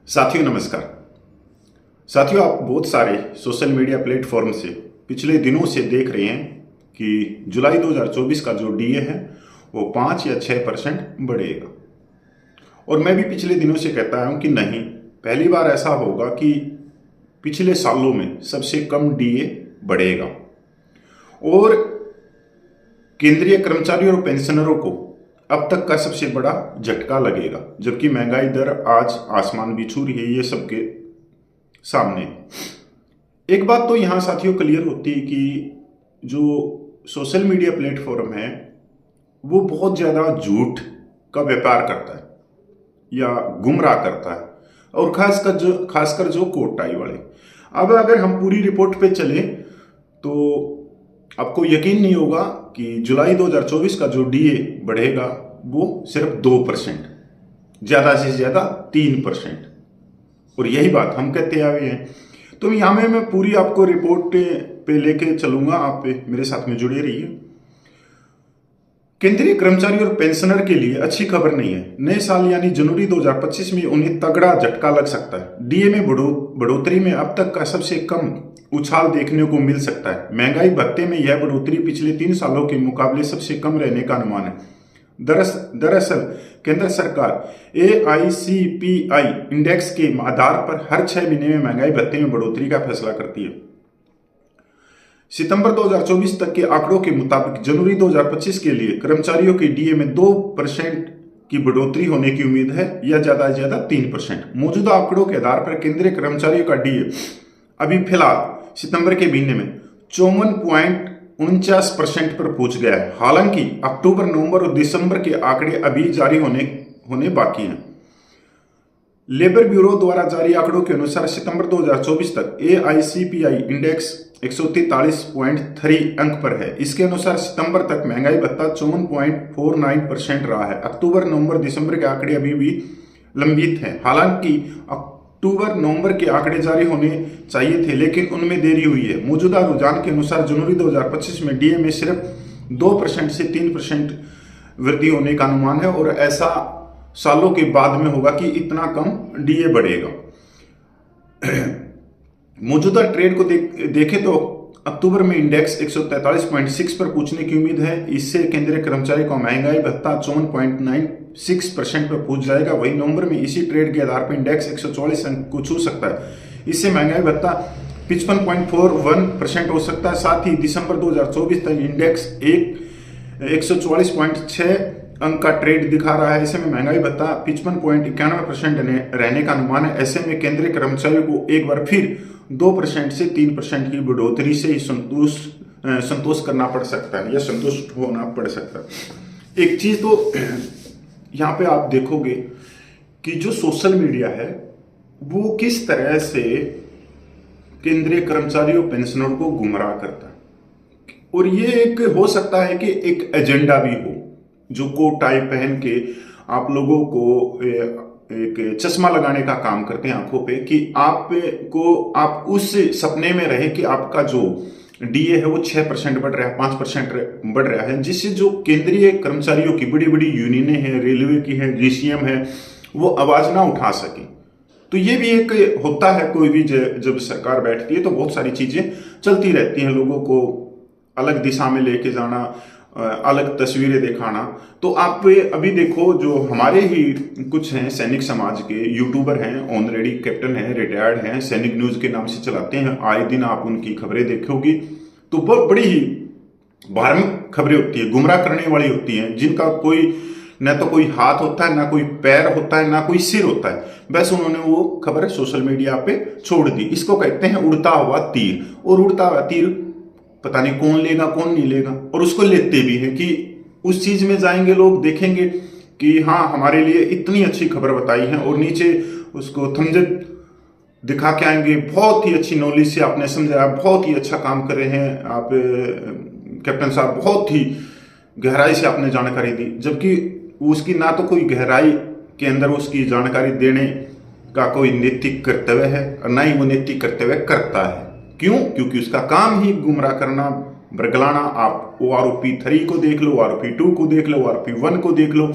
साथियों नमस्कार। साथियों, आप बहुत सारे सोशल मीडिया प्लेटफॉर्म से पिछले दिनों से देख रहे हैं कि जुलाई 2024 का जो डीए है वो 5 या 6% बढ़ेगा। और मैं भी पिछले दिनों से कहता हूं कि नहीं, पहली बार ऐसा होगा कि पिछले सालों में सबसे कम डीए बढ़ेगा और केंद्रीय कर्मचारियों और पेंशनरों को अब तक का सबसे बड़ा झटका लगेगा, जबकि महंगाई दर आज आसमान भी छू रही है। ये सबके सामने एक बात तो यहां साथियों क्लियर होती है कि जो सोशल मीडिया प्लेटफॉर्म है वो बहुत ज्यादा झूठ का व्यापार करता है या गुमराह करता है, और खासकर जो कोट टाई वाले। अब अगर हम पूरी रिपोर्ट पे चले तो आपको यकीन नहीं होगा कि जुलाई 2024 का जो डीए बढ़ेगा वो सिर्फ 2%, ज्यादा से ज्यादा 3%। और यही बात हम कहते आए हैं। तो यहां में मैं पूरी आपको रिपोर्ट पे लेके चलूंगा, आप मेरे साथ में जुड़े रहिए। केंद्रीय कर्मचारी और पेंशनर के लिए अच्छी खबर नहीं है। नए साल यानी जनवरी 2025 में उन्हें तगड़ा झटका लग सकता है। डीए में बढ़ोतरी में अब तक का सबसे कम उछाल देखने को मिल सकता है। महंगाई भत्ते में यह बढ़ोतरी पिछले 3 सालों के मुकाबले सबसे कम रहने का अनुमान है। दरअसल केंद्र सरकार AICPI इंडेक्स के आधार पर हर 6 महीने में महंगाई भत्ते में बढ़ोतरी का फैसला करती है। सितंबर 2024 तक के आंकड़ों के मुताबिक जनवरी 2025 के लिए कर्मचारियों की डीए में 2% की बढ़ोतरी होने की उम्मीद है, या ज्यादा से ज्यादा 3%। मौजूदा आंकड़ों के आधार पर केंद्रीय कर्मचारियों का डीए अभी फिलहाल सितंबर के महीने में 54.49% पर पहुंच गया है। हालांकि अक्टूबर, नवंबर और दिसंबर के आंकड़े अभी जारी होने बाकी हैं। लेबर ब्यूरो द्वारा जारी आंकड़ों के अनुसार सितंबर 2024 तक AICPI इंडेक्स 143.3 अंक पर है। इसके अनुसार सितंबर तक महंगाई भत्ता 54.49% रहा है। अक्टूबर, नवंबर, दिसंबर के आंकड़े अभी भी लंबित हैं। हालांकि अक्टूबर, नवंबर के आंकड़े जारी होने चाहिए थे, लेकिन उनमें देरी हुई है। मौजूदा रुझान के अनुसार जनवरी 2025 में डीए में सिर्फ 2% से 3% वृद्धि होने का अनुमान है, और ऐसा सालों के बाद में होगा कि इतना कम डीए बढ़ेगा। मौजूदा ट्रेंड को देखें तो अक्टूबर में इंडेक्स 143.6 पर पहुंचने की उम्मीद है। इससे केंद्रीय कर्मचारी का महंगाई भत्ता 54.96% पर पहुंच जाएगा। वहीं नवंबर में इसी ट्रेंड के आधार पर इंडेक्स 144 अंक को छू सकता है। इससे महंगाई भत्ता 55.41% हो सकता है। साथ ही दिसंबर 2024 तक इंडेक्स 144.6 अंक का ट्रेंड दिखा रहा है। ऐसे में महंगाई भत्ता 55.91% रहने का अनुमान है। ऐसे में केंद्रीय कर्मचारियों को एक बार फिर 2% से 3% की बढ़ोतरी से ही संतोष करना पड़ सकता है या संतुष्ट होना पड़ सकता है। एक चीज तो यहाँ पे आप देखोगे कि जो सोशल मीडिया है वो किस तरह से केंद्रीय कर्मचारियों पेंशनरों को गुमराह करता है। और ये एक हो सकता है कि एक एजेंडा भी हो, जो कोट टाई पहन के आप लोगों को एक चश्मा लगाने का काम करते हैं आंखों पे, कि आप उस सपने में रहे कि आपका जो डीए है वो 6% बढ़ रहा है, 5% बढ़ रहा है, जिससे जो केंद्रीय कर्मचारियों की बड़ी बड़ी यूनियनें हैं, रेलवे की है, GCM है, वो आवाज ना उठा सके। तो ये भी एक होता है, कोई भी जब सरकार बैठती है तो बहुत सारी चीजें चलती रहती हैं, लोगों को अलग दिशा में लेके जाना, अलग तस्वीरें दिखाना। तो आप अभी देखो, जो हमारे ही कुछ हैं सैनिक समाज के यूट्यूबर हैं, ऑनरेडी कैप्टन हैं, रिटायर्ड हैं, सैनिक न्यूज के नाम से चलाते हैं, आए दिन आप उनकी खबरें देखोगी तो बहुत बड़ी ही धार्मिक खबरें होती है, गुमराह करने वाली होती हैं, जिनका न तो कोई हाथ होता है, ना कोई पैर होता है, ना कोई सिर होता है। बस उन्होंने वो खबर सोशल मीडिया पे छोड़ दी। इसको कहते हैं उड़ता हुआ तीर। और उड़ता हुआ तीर पता नहीं कौन लेगा कौन नहीं लेगा, और उसको लेते भी है कि उस चीज में जाएंगे, लोग देखेंगे कि हाँ हमारे लिए इतनी अच्छी खबर बताई है, और नीचे उसको थम्सअप दिखा के आएंगे, बहुत ही अच्छी नॉलेज से आपने समझाया, बहुत ही अच्छा काम कर रहे हैं आप कैप्टन साहब, बहुत ही गहराई से आपने जानकारी दी। जबकि उसकी ना तो कोई गहराई के अंदर उसकी जानकारी देने का कोई नैतिक कर्तव्य है, और ना ही वो नैतिक कर्तव्य करता है। क्यों? क्योंकि उसका काम ही गुमराह करना, बरगलाना। आप OROP 3 को देख लो, OROP 2 को देख लो, OROP 1 को देख लो,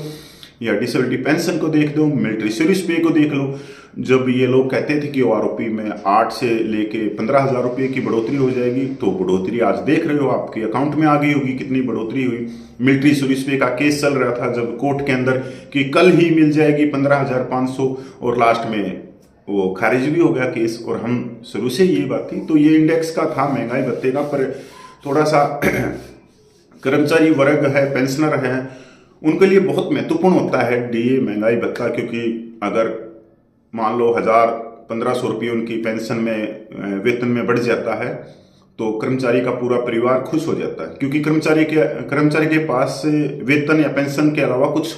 या डिसेबिलिटी पेंशन को देख लो, मिलिट्री सर्विस पे को देख लो। जब ये लोग कहते थे कि ओआरओपी में 8 से लेके 15,000 रुपये की बढ़ोतरी हो जाएगी, तो बढ़ोतरी आज देख रहे हो आपके अकाउंट में आ गई होगी कितनी बढ़ोतरी हुई। मिलिट्री सर्विस पे का केस चल रहा था जब कोर्ट के अंदर कि कल ही मिल जाएगी 15,500, और लास्ट में वो खारिज भी हो गया केस, और हम शुरू से ये बात थी। तो ये इंडेक्स का था महंगाई भत्ते का, पर थोड़ा सा कर्मचारी वर्ग है, पेंशनर है, उनके लिए बहुत महत्वपूर्ण होता है डीए महंगाई भत्ता, क्योंकि अगर मान लो 1,000-1,500 रुपये उनकी पेंशन में वेतन में बढ़ जाता है तो कर्मचारी का पूरा परिवार खुश हो जाता है, क्योंकि कर्मचारी के पास वेतन या पेंशन के अलावा कुछ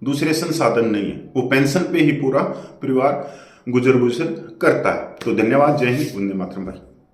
दूसरे संसाधन नहीं है, वो पेंशन पे ही पूरा परिवार गुजर बसर करता है। तो धन्यवाद, जय हिंद, वंदे मातरम भाई।